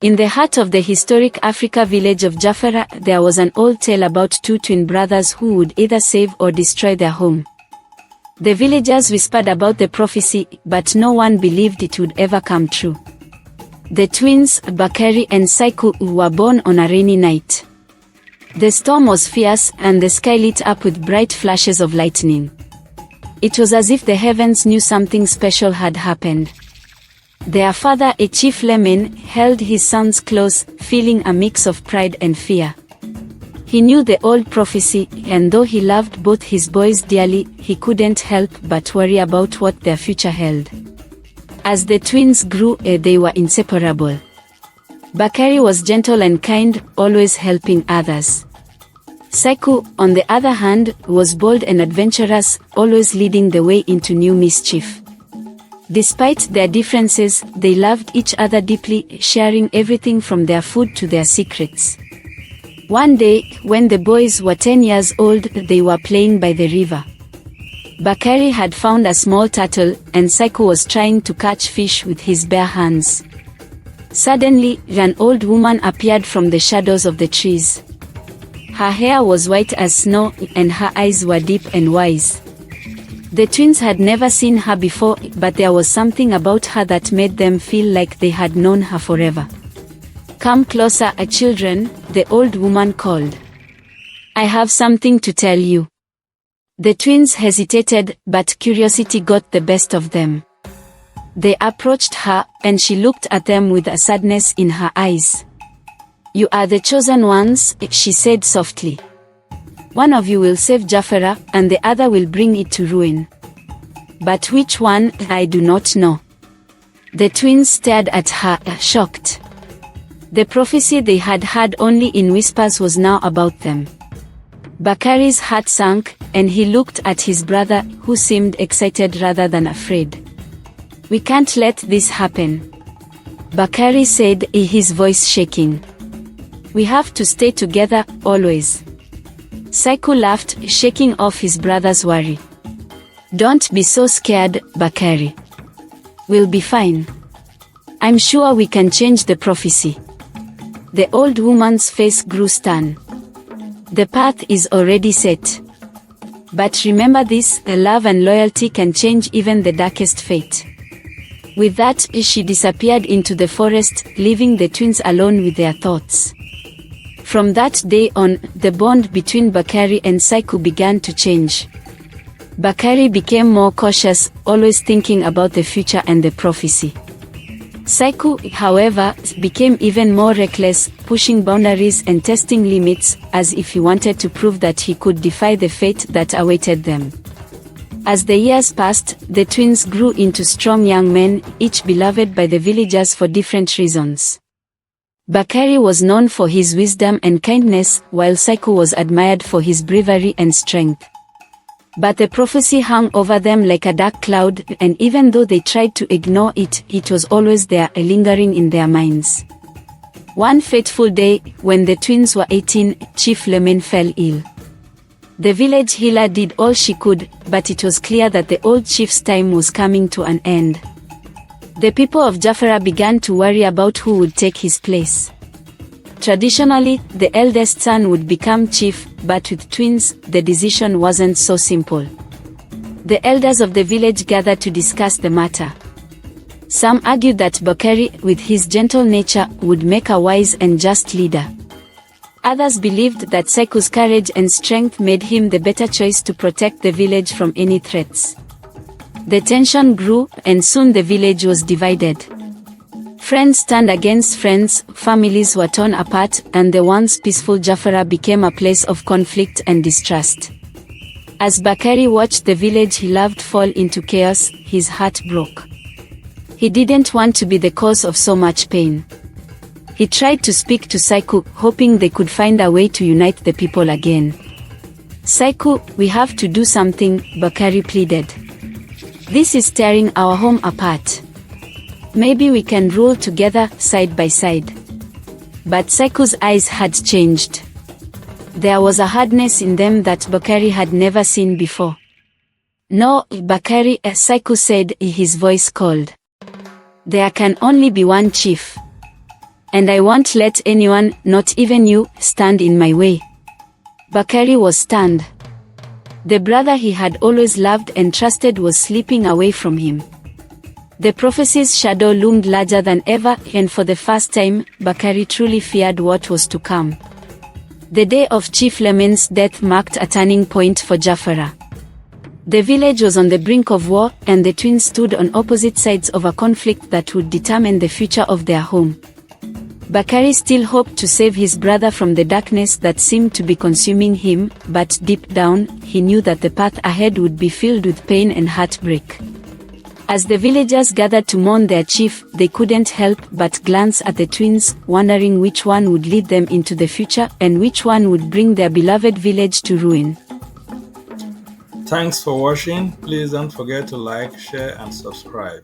In the heart of the historic Africa village of Juffureh, there was an old tale about two twin brothers who would either save or destroy their home. The villagers whispered about the prophecy, but no one believed it would ever come true. The twins, Bakary and Saikou, were born on a rainy night. The storm was fierce, and the sky lit up with bright flashes of lightning. It was as if the heavens knew something special had happened. Their father, a chief layman, held his sons close, feeling a mix of pride and fear. He knew the old prophecy, and though he loved both his boys dearly, he couldn't help but worry about what their future held. As the twins grew, they were inseparable. Bakary was gentle and kind, always helping others. Saikou, on the other hand, was bold and adventurous, always leading the way into new mischief. Despite their differences, they loved each other deeply, sharing everything from their food to their secrets. One day, when the boys were 10 years old, they were playing by the river. Bakary had found a small turtle, and Saikou was trying to catch fish with his bare hands. Suddenly, an old woman appeared from the shadows of the trees. Her hair was white as snow, and her eyes were deep and wise. The twins had never seen her before, but there was something about her that made them feel like they had known her forever. "Come closer, children," the old woman called. "I have something to tell you." The twins hesitated, but curiosity got the best of them. They approached her, and she looked at them with a sadness in her eyes. "You are the chosen ones," she said softly. "One of you will save Juffureh, and the other will bring it to ruin. But which one, I do not know." The twins stared at her, shocked. The prophecy they had heard only in whispers was now about them. Bakary's heart sank, and he looked at his brother, who seemed excited rather than afraid. "We can't let this happen," Bakary said, his voice shaking. "We have to stay together, always." Saikou laughed, shaking off his brother's worry. "Don't be so scared, Bakary. We'll be fine. I'm sure we can change the prophecy." The old woman's face grew stern. "The path is already set. But remember this, love and loyalty can change even the darkest fate." With that, she disappeared into the forest, leaving the twins alone with their thoughts. From that day on, the bond between Bakary and Saikou began to change. Bakary became more cautious, always thinking about the future and the prophecy. Saikou, however, became even more reckless, pushing boundaries and testing limits, as if he wanted to prove that he could defy the fate that awaited them. As the years passed, the twins grew into strong young men, each beloved by the villagers for different reasons. Bakary was known for his wisdom and kindness, while Saikou was admired for his bravery and strength. But the prophecy hung over them like a dark cloud, and even though they tried to ignore it, it was always there, lingering in their minds. One fateful day, when the twins were 18, Chief Layman fell ill. The village healer did all she could, but it was clear that the old chief's time was coming to an end. The people of Juffureh began to worry about who would take his place. Traditionally, the eldest son would become chief, but with twins, the decision wasn't so simple. The elders of the village gathered to discuss the matter. Some argued that Bakary, with his gentle nature, would make a wise and just leader. Others believed that Saikou's courage and strength made him the better choice to protect the village from any threats. The tension grew, and soon the village was divided. Friends turned against friends, families were torn apart, and the once peaceful Juffureh became a place of conflict and distrust. As Bakary watched the village he loved fall into chaos, his heart broke. He didn't want to be the cause of so much pain. He tried to speak to Saikou, hoping they could find a way to unite the people again. "Saikou, we have to do something," Bakary pleaded. "This is tearing our home apart. Maybe we can rule together, side by side." But Saikou's eyes had changed. There was a hardness in them that Bakary had never seen before. "No, Bakary," Saikou said, his voice cold. "There can only be one chief. And I won't let anyone, not even you, stand in my way. Bakary was stunned. The brother he had always loved and trusted was slipping away from him. The prophecy's shadow loomed larger than ever, and for the first time, Bakary truly feared what was to come. The day of Chief Lemon's death marked a turning point for Juffureh. The village was on the brink of war, and the twins stood on opposite sides of a conflict that would determine the future of their home. Bakary still hoped to save his brother from the darkness that seemed to be consuming him, but deep down, he knew that the path ahead would be filled with pain and heartbreak. As the villagers gathered to mourn their chief, they couldn't help but glance at the twins, wondering which one would lead them into the future and which one would bring their beloved village to ruin. Thanks for watching. Please don't forget to like, share, and subscribe.